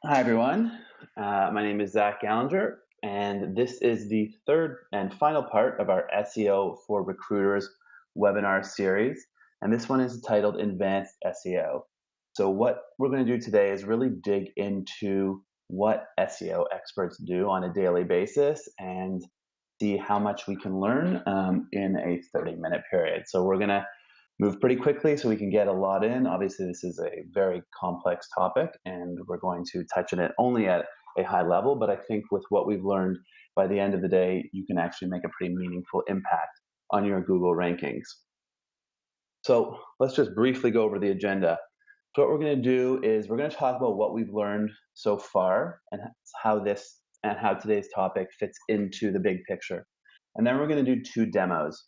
Hi, everyone. My name is Zach Gallinger, and this is the third and final part of our SEO for Recruiters webinar series. And this one is titled Advanced SEO. So, what we're going to do today is really dig into what SEO experts do on a daily basis and see how much we can learn in a 30-minute period. So, we're going to move pretty quickly so we can get a lot in. Obviously, this is a very complex topic, and we're going to touch on it only at a high level. But I think with what we've learned, by the end of the day, you can actually make a pretty meaningful impact on your Google rankings. So let's just briefly go over the agenda. So what we're going to do is we're going to talk about what we've learned so far and how today's topic fits into the big picture. And then we're going to do two demos.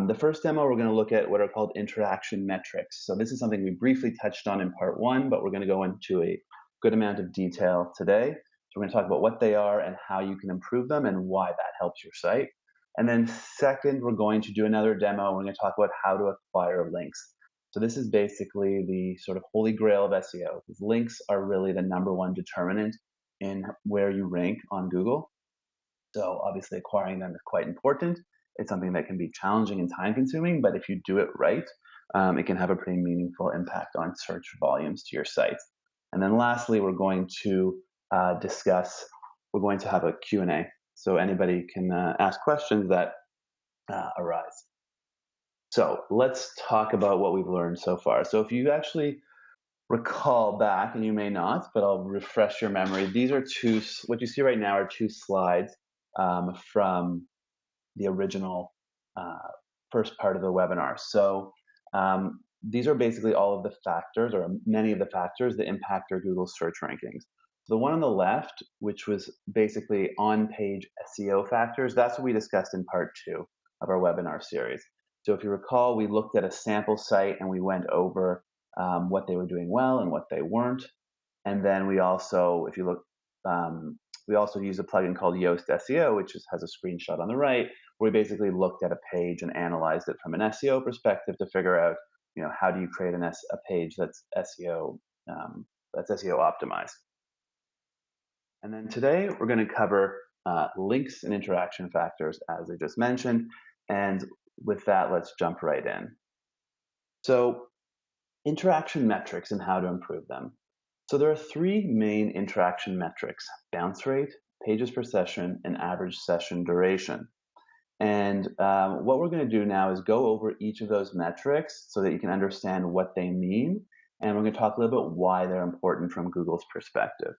The first demo, we're going to look at what are called interaction metrics. So this is something we briefly touched on in part one, but we're going to go into a good amount of detail today. So we're going to talk about what they are and how you can improve them and why that helps your site. And then second, we're going to do another demo. We're going to talk about how to acquire links. So this is basically the sort of holy grail of SEO. Because links are really the number one determinant in where you rank on Google. So obviously acquiring them is quite important. It's something that can be challenging and time consuming, but if you do it right, it can have a pretty meaningful impact on search volumes to your site. And then lastly, we're going to we're going to have a Q&A. So anybody can ask questions that arise. So let's talk about what we've learned so far. So if you actually recall back, and you may not, but I'll refresh your memory. These are what you see right now are two slides from the original first part of the webinar. So these are basically all of the factors, or many of the factors that impact your Google search rankings. So the one on the left, which was basically on-page SEO factors, that's what we discussed in part two of our webinar series. So if you recall, we looked at a sample site and we went over what they were doing well and what they weren't. And then we also, if you look, we also use a plugin called Yoast SEO, which has a screenshot on the right, where we basically looked at a page and analyzed it from an SEO perspective to figure out, how do you create a page that's SEO optimized. And then today we're going to cover links and interaction factors, as I just mentioned. And with that, let's jump right in. So interaction metrics and how to improve them. So there are three main interaction metrics: bounce rate, pages per session, and average session duration. And what we're going to do now is go over each of those metrics so that you can understand what they mean. And we're going to talk a little bit why they're important from Google's perspective.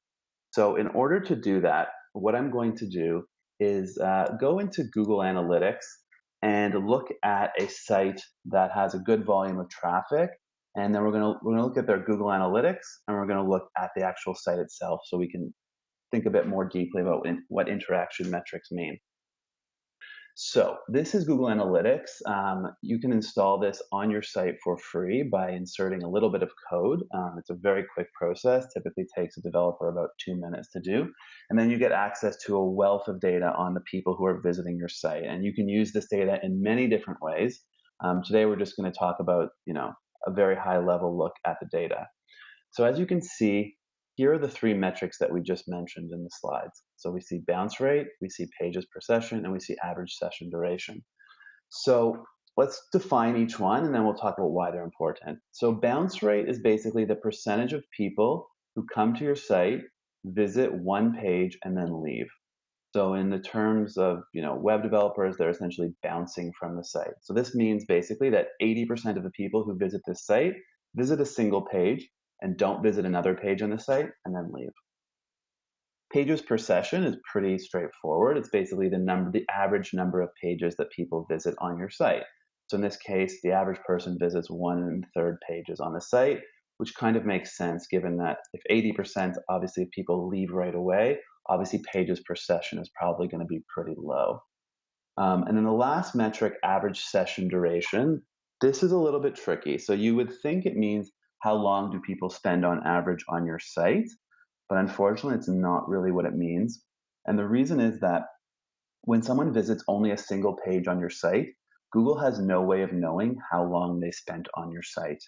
So in order to do that, what I'm going to do is go into Google Analytics and look at a site that has a good volume of traffic. And then we're going to look at their Google Analytics, and we're going to look at the actual site itself so we can think a bit more deeply about what interaction metrics mean. So this is Google Analytics. You can install this on your site for free by inserting a little bit of code. It's a very quick process. Typically takes a developer about 2 minutes to do. And then you get access to a wealth of data on the people who are visiting your site. And you can use this data in many different ways. Today we're just going to talk about, a very high level look at the data. So as you can see, here are the three metrics that we just mentioned in the slides. So we see bounce rate, we see pages per session, and we see average session duration. So let's define each one, and then we'll talk about why they're important. So bounce rate is basically the percentage of people who come to your site, visit one page, and then leave. So in the terms of web developers, they're essentially bouncing from the site. So this means basically that 80% of the people who visit this site visit a single page and don't visit another page on the site and then leave. Pages per session is pretty straightforward. It's basically the average number of pages that people visit on your site. So in this case, the average person visits 1/3 pages on the site, which kind of makes sense given that if 80% obviously of people leave right away, obviously pages per session is probably going to be pretty low. And then the last metric, average session duration, this is a little bit tricky. So you would think it means how long do people spend on average on your site? But unfortunately, it's not really what it means. And the reason is that when someone visits only a single page on your site, Google has no way of knowing how long they spent on your site.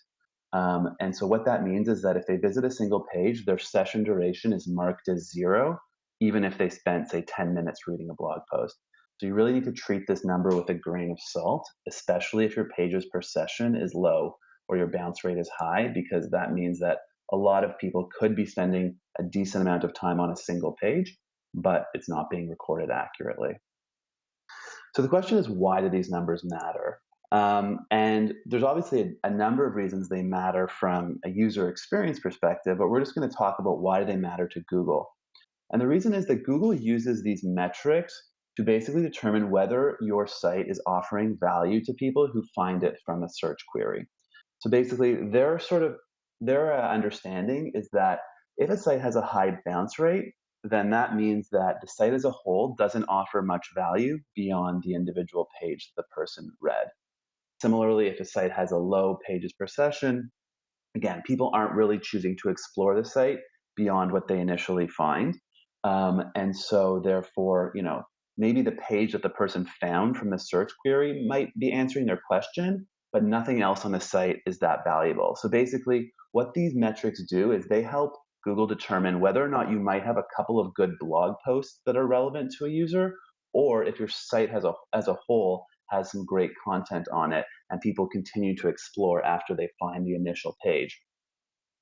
And so what that means is that if they visit a single page, their session duration is marked as 0, even if they spent, say, 10 minutes reading a blog post. So you really need to treat this number with a grain of salt, especially if your pages per session is low or your bounce rate is high, because that means that a lot of people could be spending a decent amount of time on a single page, but it's not being recorded accurately. So the question is, why do these numbers matter? And there's obviously a number of reasons they matter from a user experience perspective, but we're just going to talk about why they matter to Google. And the reason is that Google uses these metrics to basically determine whether your site is offering value to people who find it from a search query. So basically, their understanding is that if a site has a high bounce rate, then that means that the site as a whole doesn't offer much value beyond the individual page the person read. Similarly, if a site has a low pages per session, again, people aren't really choosing to explore the site beyond what they initially find. And so therefore, maybe the page that the person found from the search query might be answering their question, but nothing else on the site is that valuable. So basically, what these metrics do is they help Google determine whether or not you might have a couple of good blog posts that are relevant to a user, or if your site as a whole has some great content on it and people continue to explore after they find the initial page.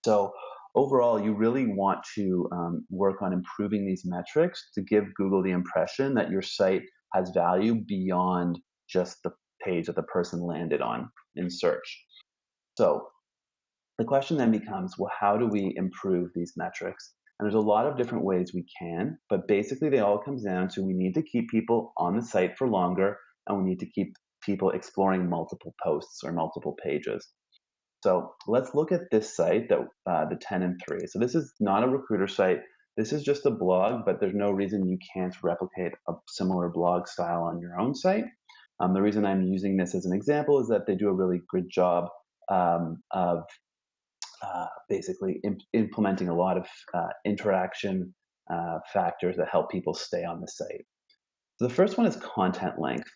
So overall, you really want to work on improving these metrics to give Google the impression that your site has value beyond just the page that the person landed on in search. So the question then becomes, well, how do we improve these metrics? And there's a lot of different ways we can, but basically they all comes down to we need to keep people on the site for longer, and we need to keep people exploring multiple posts or multiple pages. So let's look at this site, that the 10 and 3. So this is not a recruiter site. This is just a blog, but there's no reason you can't replicate a similar blog style on your own site. The reason I'm using this as an example is that they do a really good job of basically implementing a lot of interaction factors that help people stay on the site. So the first one is content length.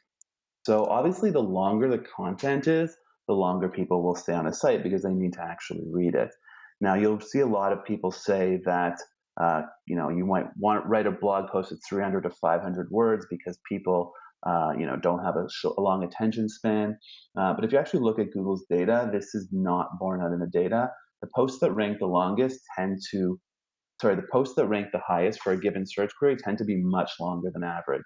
So obviously, the longer the content is, the longer people will stay on a site because they need to actually read it. Now, you'll see a lot of people say that you might want to write a blog post at 300 to 500 words because people don't have a long attention span. But if you actually look at Google's data, this is not borne out in the data. The posts that rank the longest the posts that rank the highest for a given search query tend to be much longer than average.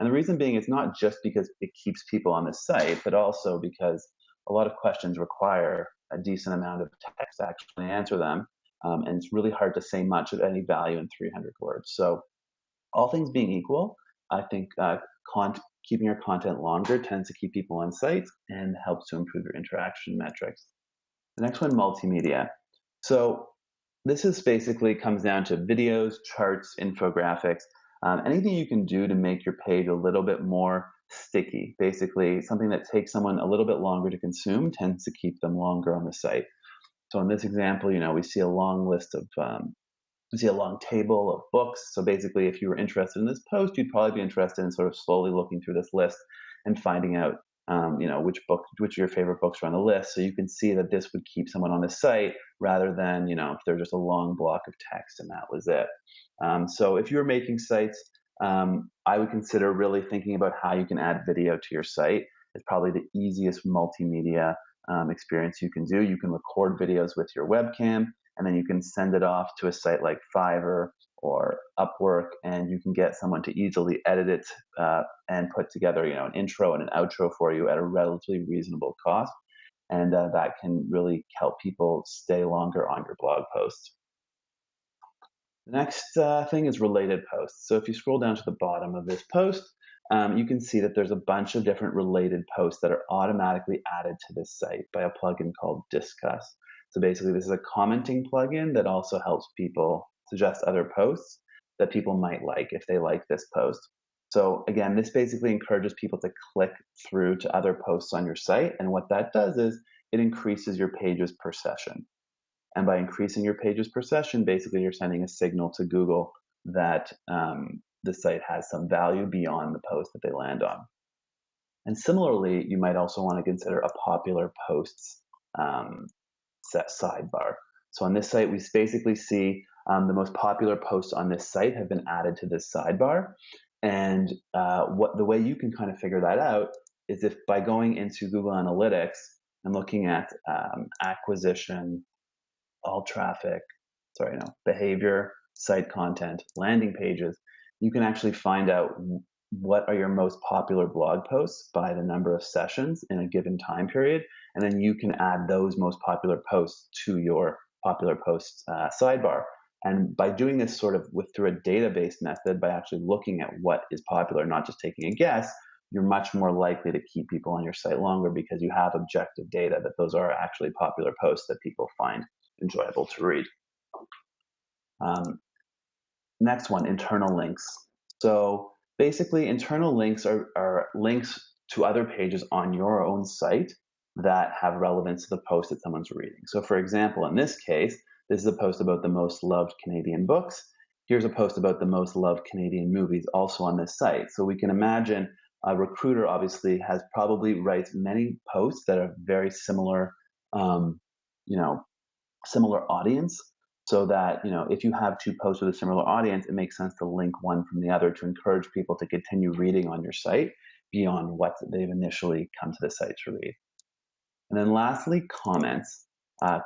And the reason being is not just because it keeps people on the site, but also because a lot of questions require a decent amount of text to actually answer them. And it's really hard to say much of any value in 300 words. So all things being equal, I think keeping your content longer tends to keep people on sites and helps to improve your interaction metrics. The next one, multimedia. So this is basically comes down to videos, charts, infographics, anything you can do to make your page a little bit more sticky. Basically, something that takes someone a little bit longer to consume tends to keep them longer on the site. So in this example, we see a long list of we see a long table of books. So basically, if you were interested in this post, you'd probably be interested in sort of slowly looking through this list and finding out, which of your favorite books are on the list. So you can see that this would keep someone on the site rather than, if they're just a long block of text and that was it. So if you're making sites, I would consider really thinking about how you can add video to your site. It's probably the easiest multimedia experience you can do. You can record videos with your webcam, and then you can send it off to a site like Fiverr or Upwork, and you can get someone to easily edit it and put together, an intro and an outro for you at a relatively reasonable cost. And that can really help people stay longer on your blog posts. The next thing is related posts. So if you scroll down to the bottom of this post, you can see that there's a bunch of different related posts that are automatically added to this site by a plugin called Discuss. So basically, this is a commenting plugin that also helps people suggest other posts that people might like if they like this post. So again, this basically encourages people to click through to other posts on your site. And what that does is it increases your pages per session. And by increasing your pages per session, basically you're sending a signal to Google that the site has some value beyond the post that they land on. And similarly, you might also want to consider a popular posts sidebar. So on this site, we basically see the most popular posts on this site have been added to this sidebar. And the way you can kind of figure that out is if by going into Google Analytics and looking at acquisition, all traffic, behavior, site content, landing pages, you can actually find out what are your most popular blog posts by the number of sessions in a given time period. And then you can add those most popular posts to your popular posts sidebar. And by doing this sort of through a database method, by actually looking at what is popular, not just taking a guess, you're much more likely to keep people on your site longer because you have objective data that those are actually popular posts that people find enjoyable to read. Next one, internal links. So basically, internal links are links to other pages on your own site that have relevance to the post that someone's reading. So for example, in this case, this is a post about the most loved Canadian books. Here's a post about the most loved Canadian movies also on this site. So we can imagine a recruiter obviously probably writes many posts that are very similar, similar audience, so that if you have two posts with a similar audience, it makes sense to link one from the other to encourage people to continue reading on your site beyond what they've initially come to the site to read. And then lastly, comments.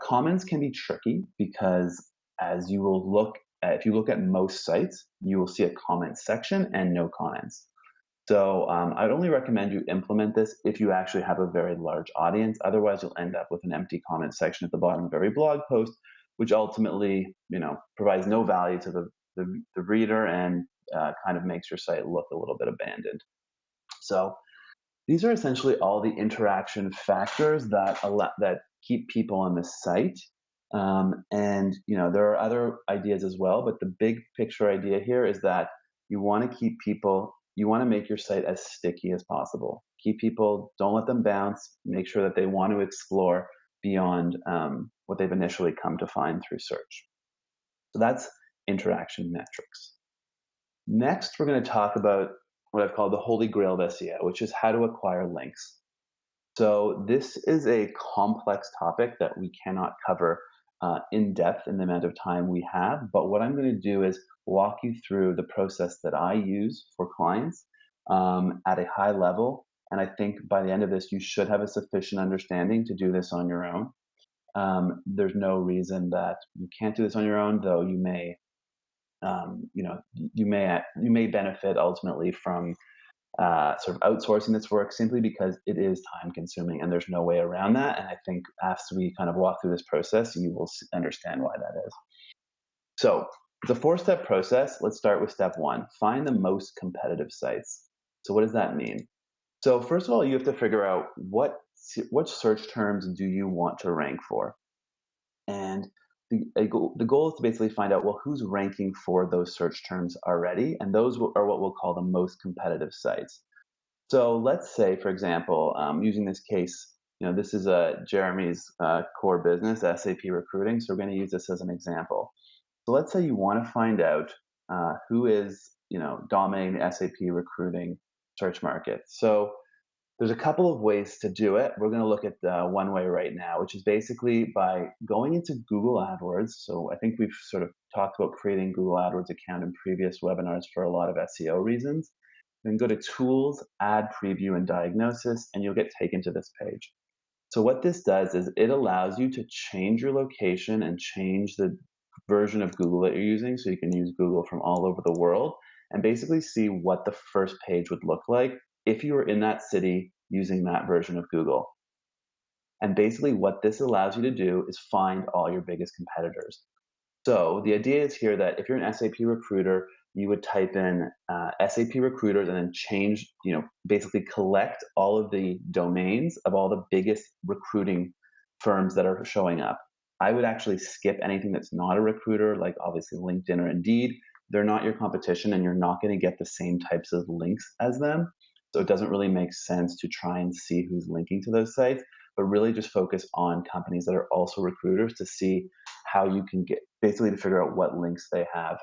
Comments can be tricky because as you will look if you look at most sites, you will see a comment section and no comments. So I'd only recommend you implement this if you actually have a very large audience. Otherwise, you'll end up with an empty comment section at the bottom of every blog post, which ultimately, provides no value to the reader and kind of makes your site look a little bit abandoned. So these are essentially all the interaction factors that keep people on the site. And there are other ideas as well, but the big picture idea here is that you want to make your site as sticky as possible. Keep people, don't let them bounce, make sure that they want to explore beyond what they've initially come to find through search. So that's interaction metrics. Next, we're going to talk about what I've called the holy grail of SEO, which is how to acquire links. So this is a complex topic that we cannot cover in depth in the amount of time we have, but what I'm going to do is walk you through the process that I use for clients at a high level. And I think by the end of this, you should have a sufficient understanding to do this on your own. There's no reason that you can't do this on your own, though you may, you may benefit ultimately from sort of outsourcing this work simply because it is time consuming and there's no way around that. And I think as we kind of walk through this process, you will understand why that is. So it's a 4-step process. Let's start with step 1, find the most competitive sites. So what does that mean? So first of all, you have to figure out what search terms do you want to rank for? And the goal is to basically find out, well, who's ranking for those search terms already? And those are what we'll call the most competitive sites. So let's say, for example, using this case, this is Jeremy's core business, SAP recruiting. So we're going to use this as an example. So let's say you want to find out who is, dominating the SAP recruiting search market. So there's a couple of ways to do it. We're going to look at one way right now, which is basically by going into Google AdWords. So I think we've sort of talked about creating Google AdWords account in previous webinars for a lot of SEO reasons. Then go to Tools, Ad Preview, and Diagnosis, and you'll get taken to this page. So what this does is it allows you to change your location and change the version of Google that you're using, so you can use Google from all over the world and basically see what the first page would look like if you were in that city using that version of Google. And basically what this allows you to do is find all your biggest competitors. So the idea is here that if you're an SAP recruiter, you would type in SAP recruiters and then change, basically collect all of the domains of all the biggest recruiting firms that are showing up. I would actually skip anything that's not a recruiter, like obviously LinkedIn or Indeed. They're not your competition and you're not going to get the same types of links as them. So it doesn't really make sense to try and see who's linking to those sites, but really just focus on companies that are also recruiters to see how you can get, basically to figure out what links they have.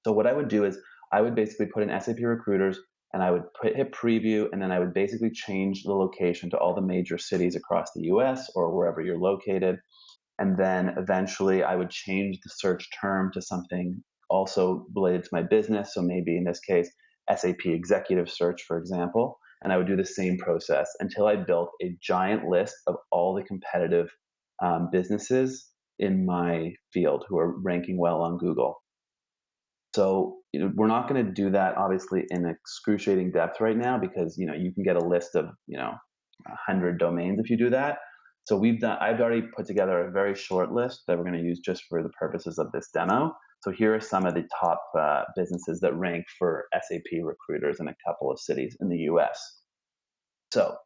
So what I would do is I would basically put in SAP recruiters and I would hit preview, and then I would basically change the location to all the major cities across the US or wherever you're located. And then eventually I would change the search term to something also related to my business. So maybe in this case, SAP executive search, for example. And I would do the same process until I built a giant list of all the competitive businesses in my field who are ranking well on Google. So we're not going to do that obviously in excruciating depth right now, because you can get a list of 100 domains if you do that. So I've already put together a very short list that we're going to use just for the purposes of this demo. So here are some of the top businesses that rank for SAP recruiters in a couple of cities in the US. So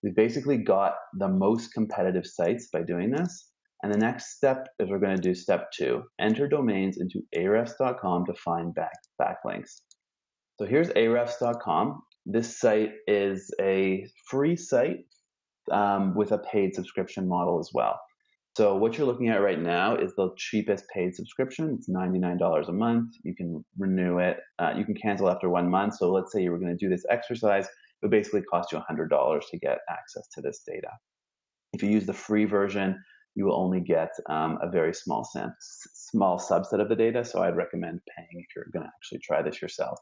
we've basically got the most competitive sites by doing this. And the next step is we're going to do step 2, enter domains into ahrefs.com to find backlinks. So here's ahrefs.com. This site is a free site with a paid subscription model as well. So what you're looking at right now is the cheapest paid subscription. It's $99 a month. You can renew it. You can cancel after 1 month. So let's say you were going to do this exercise. It would basically cost you $100 to get access to this data. If you use the free version, you will only get a very small subset of the data. So I'd recommend paying if you're going to actually try this yourself.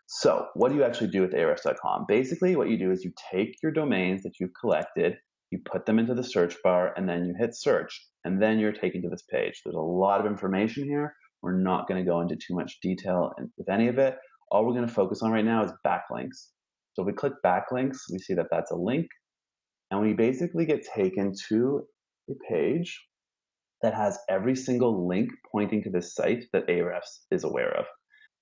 So what do you actually do with ahrefs.com? Basically, what you do is you take your domains that you've collected, you put them into the search bar, and then you hit search, and then you're taken to this page. There's a lot of information here. We're not going to go into too much detail with any of it. All we're going to focus on right now is backlinks. So if we click backlinks, we see that that's a link, and we basically get taken to a page that has every single link pointing to this site that Ahrefs is aware of.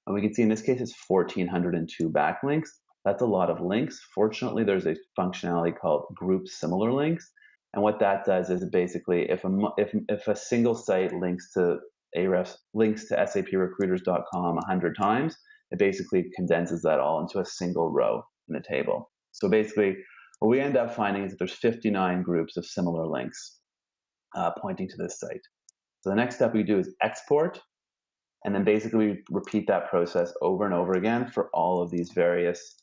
And we can see in this case it's 1,402 backlinks. That's a lot of links. Fortunately, there's a functionality called group similar links. And what that does is basically if a single site links to Ahrefs, links to saprecruiters.com 100 times, it basically condenses that all into a single row in the table. So basically, what we end up finding is that there's 59 groups of similar links pointing to this site. So the next step we do is export. And then basically we repeat that process over and over again for all of these various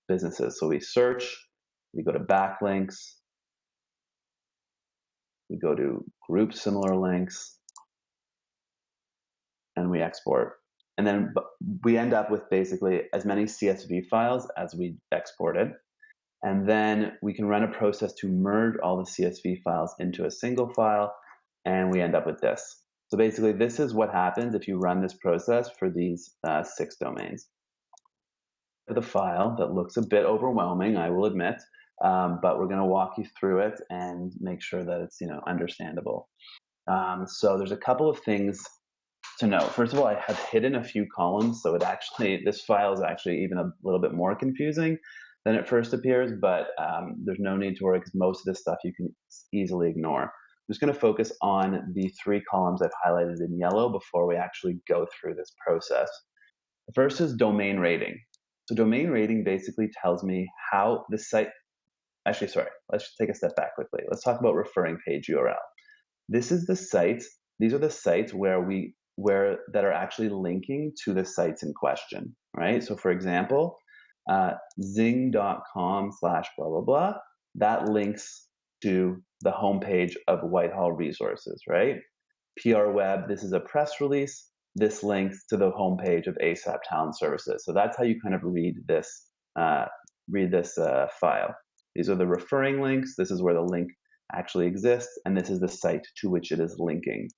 businesses. So we search, we go to backlinks, we go to group similar links, and we export. And then we end up with basically as many CSV files as we exported. And then we can run a process to merge all the CSV files into a single file, and we end up with this. So basically, this is what happens if you run this process for these 6 domains. The file that looks a bit overwhelming, I will admit, but we're going to walk you through it and make sure that it's understandable. So there's a couple of things to note. First of all, I have hidden a few columns, so this file is actually even a little bit more confusing than it first appears, but there's no need to worry because most of this stuff you can easily ignore. I'm just going to focus on the 3 columns I've highlighted in yellow before we actually go through this process. The first is domain rating. So domain rating basically tells me how the site, actually, sorry, let's take a step back quickly. Let's talk about referring page URL. These are the sites that are actually linking to the sites in question, right? So for example, zing.com/blah, blah, blah, that links to the homepage of Whitehall Resources, right? PR Web, this is a press release. This links to the homepage of ASAP Talent Services. So that's how you kind of read this file. These are the referring links. This is where the link actually exists, and this is the site to which it is linking.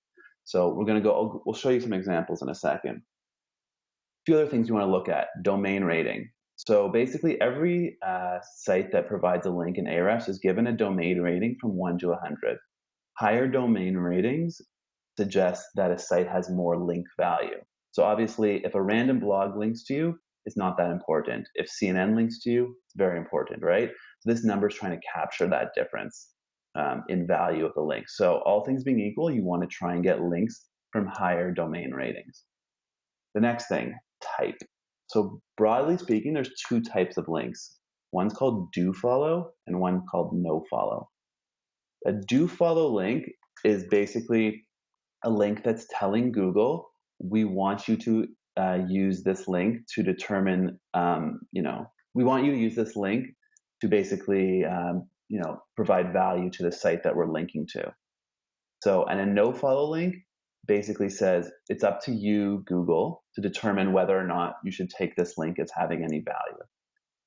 So we'll show you some examples in a second. A few other things you want to look at: domain rating. So basically, every site that provides a link in Ahrefs is given a domain rating from 1 to 100. Higher domain ratings suggest that a site has more link value. So obviously, if a random blog links to you, it's not that important. If CNN links to you, it's very important, right? So this number is trying to capture that difference in value of the link. So all things being equal, you want to try and get links from higher domain ratings. The next thing, type. So broadly speaking, there's 2 types of links. One's called do follow and one called no follow. A do follow link is basically a link that's telling Google, we want you to use this link to determine, we want you to use this link to basically, provide value to the site that we're linking to. So, and a no follow link basically says it's up to you, Google, to determine whether or not you should take this link as having any value.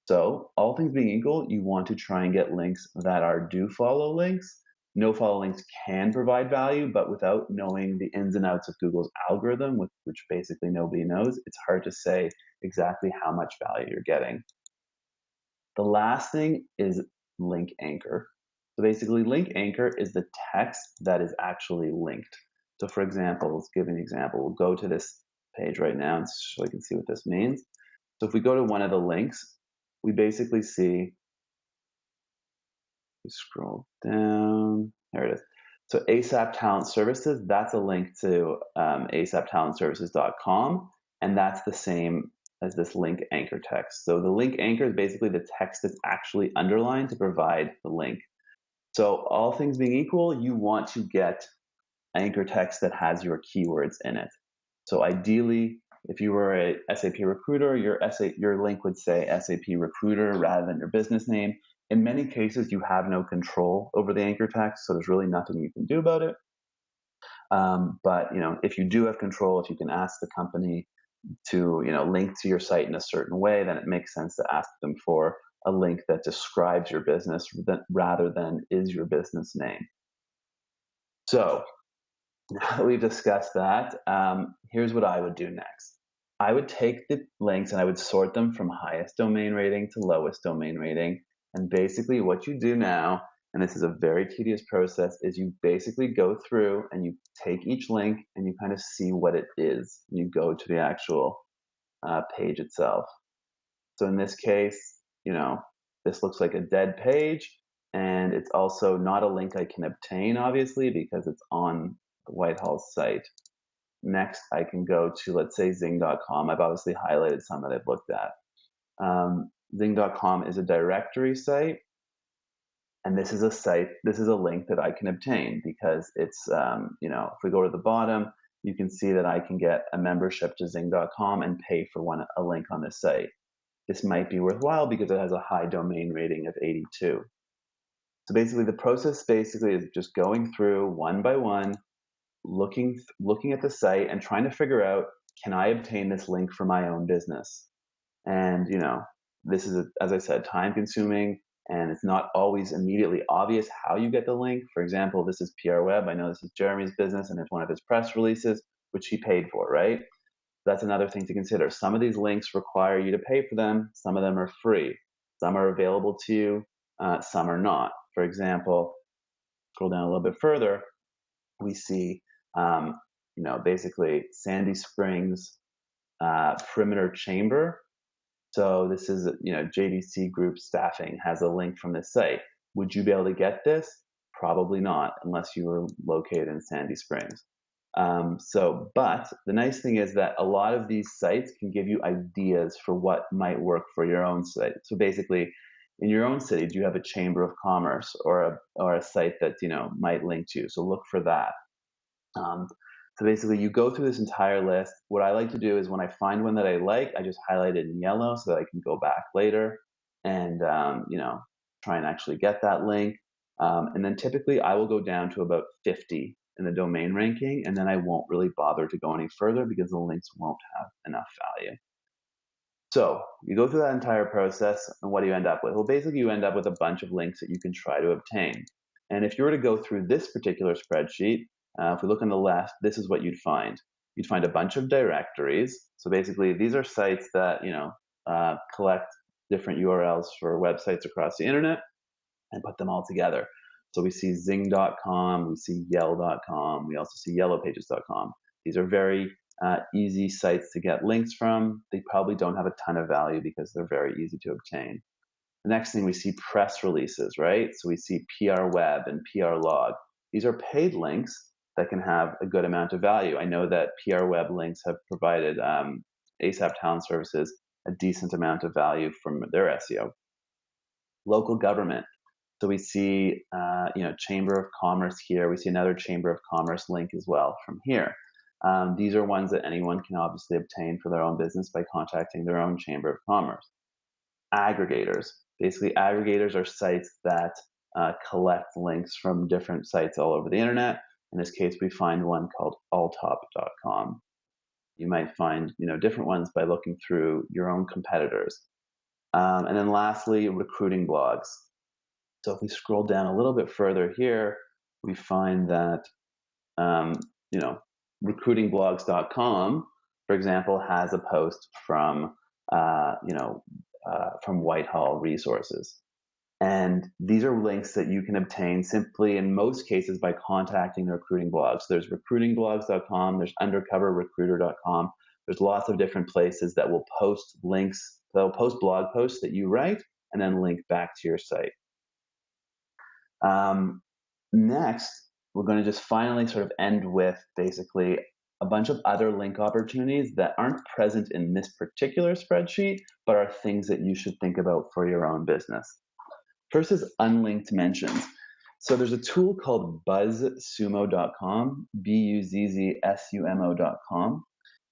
So, all things being equal, you want to try and get links that are do follow links. No follow links can provide value, but without knowing the ins and outs of Google's algorithm, which basically nobody knows, it's hard to say exactly how much value you're getting. The last thing is link anchor. So basically, link anchor is the text that is actually linked. So for example, let's give an example. We'll go to this page right now so we can see what this means. So if we go to one of the links, we basically see, we scroll down, there it is. So ASAP Talent Services, that's a link to asaptalentservices.com, and that's the same as this link anchor text. So the link anchor is basically the text that's actually underlined to provide the link. So all things being equal, you want to get anchor text that has your keywords in it. So ideally, if you were a SAP recruiter, your link would say SAP recruiter rather than your business name. In many cases, you have no control over the anchor text, so there's really nothing you can do about it. But if you do have control, if you can ask the company to link to your site in a certain way, then it makes sense to ask them for a link that describes your business rather than is your business name. So now that we've discussed that, here's what I would do next. I would take the links and I would sort them from highest domain rating to lowest domain rating. And basically what you do now, and this is a very tedious process, is you basically go through and you take each link and you kind of see what it is. You go to the actual page itself. So in this case, this looks like a dead page, and it's also not a link I can obtain, obviously, because it's on the Whitehall site. Next, I can go to, let's say, Zing.com. I've obviously highlighted some that I've looked at. Zing.com is a directory site, and this is a link that I can obtain because it's, if we go to the bottom, you can see that I can get a membership to Zing.com and pay for a link on this site. This might be worthwhile because it has a high domain rating of 82. So basically, the process is just going through one by one, looking at the site and trying to figure out, can I obtain this link for my own business? And this is, as I said, time consuming, and it's not always immediately obvious how you get the link. For example, this is PR Web. I know this is Jeremy's business and it's one of his press releases, which he paid for, right? That's another thing to consider. Some of these links require you to pay for them. Some of them are free. Some are available to you. Some are not. For example, scroll down a little bit further, we see, basically Sandy Springs Perimeter Chamber. So this is, JDC Group Staffing has a link from this site. Would you be able to get this? Probably not, unless you were located in Sandy Springs. But the nice thing is that a lot of these sites can give you ideas for what might work for your own site. So basically, in your own city, do you have a chamber of commerce or a site that might link to you? So look for that. So basically, you go through this entire list. What I like to do is when I find one that I like, I just highlight it in yellow so that I can go back later and try and actually get that link. And then typically, I will go down to about 50 in the domain ranking, and then I won't really bother to go any further because the links won't have enough value. So you go through that entire process, and what do you end up with? Well, basically, you end up with a bunch of links that you can try to obtain. And if you were to go through this particular spreadsheet, if we look on the left, this is what you'd find. You'd find a bunch of directories. So basically, these are sites that collect different URLs for websites across the internet and put them all together. So we see Zing.com, we see Yell.com, we also see YellowPages.com. These are very easy sites to get links from. They probably don't have a ton of value because they're very easy to obtain. The next thing we see press releases, right? So we see PR Web and PR Log. These are paid links that can have a good amount of value. I know that PR Web links have provided ASAP Talent Services a decent amount of value from their SEO. Local government. So we see, Chamber of Commerce here. We see another Chamber of Commerce link as well from here. These are ones that anyone can obviously obtain for their own business by contacting their own Chamber of Commerce. Aggregators. Basically, aggregators are sites that collect links from different sites all over the internet In this case, we find one called alltop.com. You might find different ones by looking through your own competitors. And then lastly, recruiting blogs. So if we scroll down a little bit further here, we find that um, recruitingblogs.com, for example, has a post from from Whitehall Resources. And these are links that you can obtain simply, in most cases, by contacting the recruiting blogs. There's recruitingblogs.com, there's undercoverrecruiter.com. There's lots of different places that will post links, they'll post blog posts that you write and then link back to your site. Next, we're going to just finally sort of end with basically a bunch of other link opportunities that aren't present in this particular spreadsheet, but are things that you should think about for your own business. First is unlinked mentions. So there's a tool called buzzsumo.com, buzzsumo.com.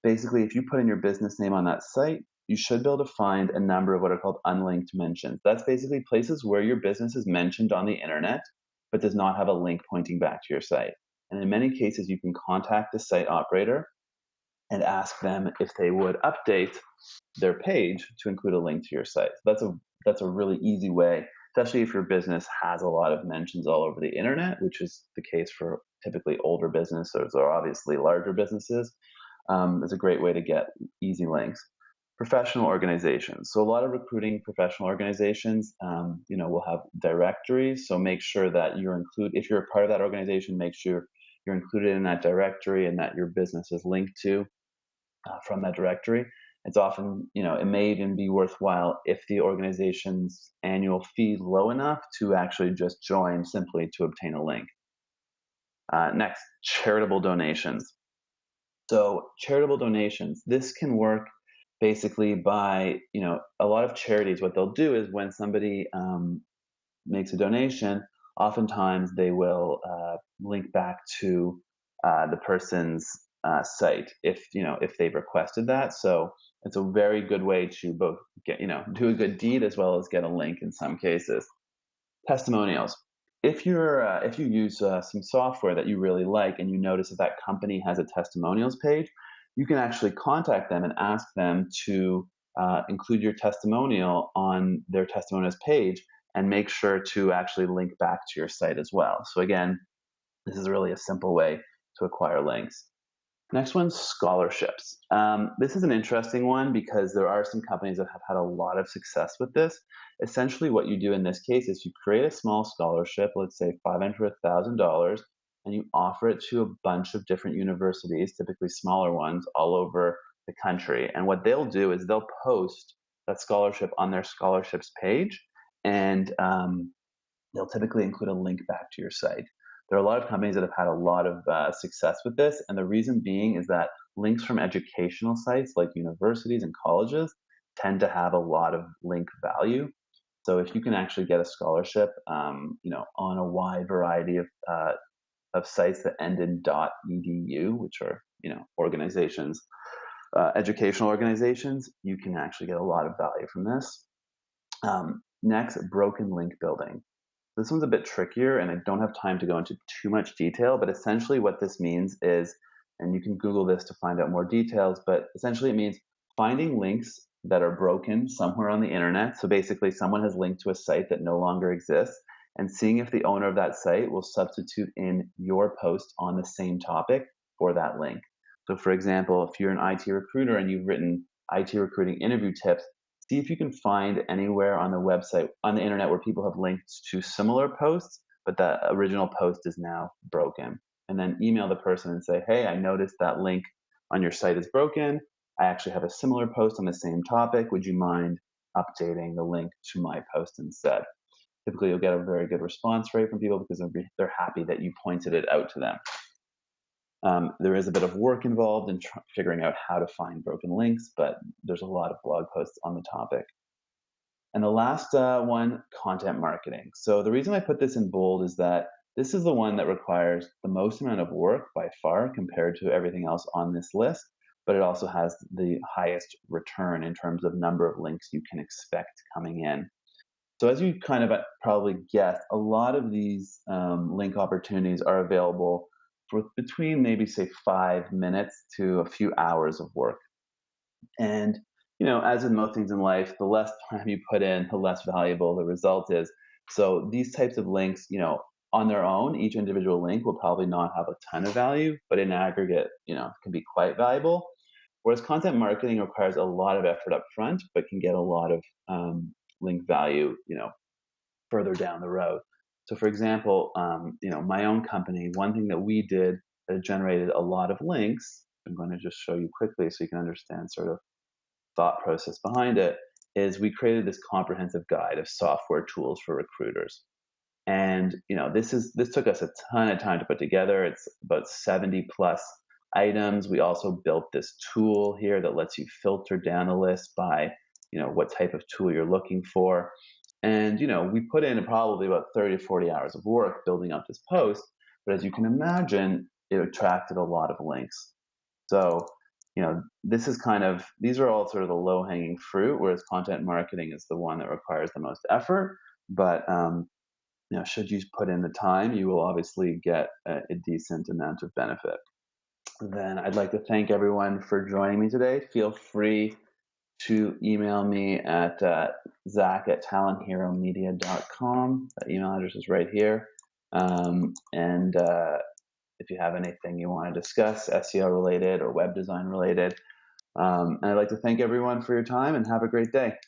Basically, if you put in your business name on that site, you should be able to find a number of what are called unlinked mentions. That's basically places where your business is mentioned on the internet, but does not have a link pointing back to your site. And in many cases, you can contact the site operator and ask them if they would update their page to include a link to your site. So that's a really easy way, especially if your business has a lot of mentions all over the internet, which is the case for typically older businesses or obviously larger businesses. It's a great way to get easy links. Professional organizations. So a lot of recruiting professional organizations, will have directories. So make sure that if you're a part of that organization, make sure you're included in that directory and that your business is linked to from that directory. It's often, it may even be worthwhile if the organization's annual fee is low enough to actually just join simply to obtain a link. Next, charitable donations. So charitable donations, this can work basically by, a lot of charities, what they'll do is when somebody makes a donation, oftentimes they will link back to the person's site if they've requested that. So it's a very good way to both get do a good deed as well as get a link in some cases. Testimonials. If you use some software that you really like and you notice that company has a testimonials page, you can actually contact them and ask them to include your testimonial on their testimonials page and make sure to actually link back to your site as well. So again, this is really a simple way to acquire links. Next one's scholarships. This is an interesting one because there are some companies that have had a lot of success with this. Essentially what you do in this case is you create a small scholarship, let's say $500 or $1,000, and you offer it to a bunch of different universities, typically smaller ones, all over the country. And what they'll do is they'll post that scholarship on their scholarships page, and they'll typically include a link back to your site. There are a lot of companies that have had a lot of success with this, and the reason being is that links from educational sites like universities and colleges tend to have a lot of link value. So if you can actually get a scholarship, on a wide variety of sites that end in .edu, which are organizations, educational organizations, you can actually get a lot of value from this. Next, broken link building. This one's a bit trickier, and I don't have time to go into too much detail, but essentially what this means is, and you can Google this to find out more details, but essentially it means finding links that are broken somewhere on the internet. So basically someone has linked to a site that no longer exists, and seeing if the owner of that site will substitute in your post on the same topic for that link. So for example, if you're an IT recruiter and you've written IT recruiting interview tips, see if you can find anywhere on the website, on the internet, where people have linked to similar posts, but that original post is now broken. And then email the person and say, hey, I noticed that link on your site is broken. I actually have a similar post on the same topic. Would you mind updating the link to my post instead? Typically, you'll get a very good response rate from people because they're happy that you pointed it out to them. There is a bit of work involved in figuring out how to find broken links, but there's a lot of blog posts on the topic. And the last one, content marketing. So the reason I put this in bold is that this is the one that requires the most amount of work by far compared to everything else on this list, but it also has the highest return in terms of number of links you can expect coming in. So as you kind of probably guessed, a lot of these link opportunities are available for between maybe say 5 minutes to a few hours of work. And as in most things in life, the less time you put in, the less valuable the result is. So these types of links, on their own, each individual link will probably not have a ton of value, but in aggregate, can be quite valuable. Whereas content marketing requires a lot of effort up front, but can get a lot of link value, further down the road. So, for example, my own company, one thing that we did that generated a lot of links, I'm going to just show you quickly so you can understand sort of thought process behind it, is we created this comprehensive guide of software tools for recruiters. And this took us a ton of time to put together. It's about 70 plus items. We also built this tool here that lets you filter down a list by what type of tool you're looking for. And we put in probably about 30 to 40 hours of work building up this post. But as you can imagine, it attracted a lot of links. So these are all sort of the low hanging fruit, whereas content marketing is the one that requires the most effort. But should you put in the time, you will obviously get a decent amount of benefit. Then I'd like to thank everyone for joining me today. Feel free to email me at zach@talentheromedia.com. That email address is right here. And if you have anything you want to discuss, SEO related or web design related. And I'd like to thank everyone for your time and have a great day.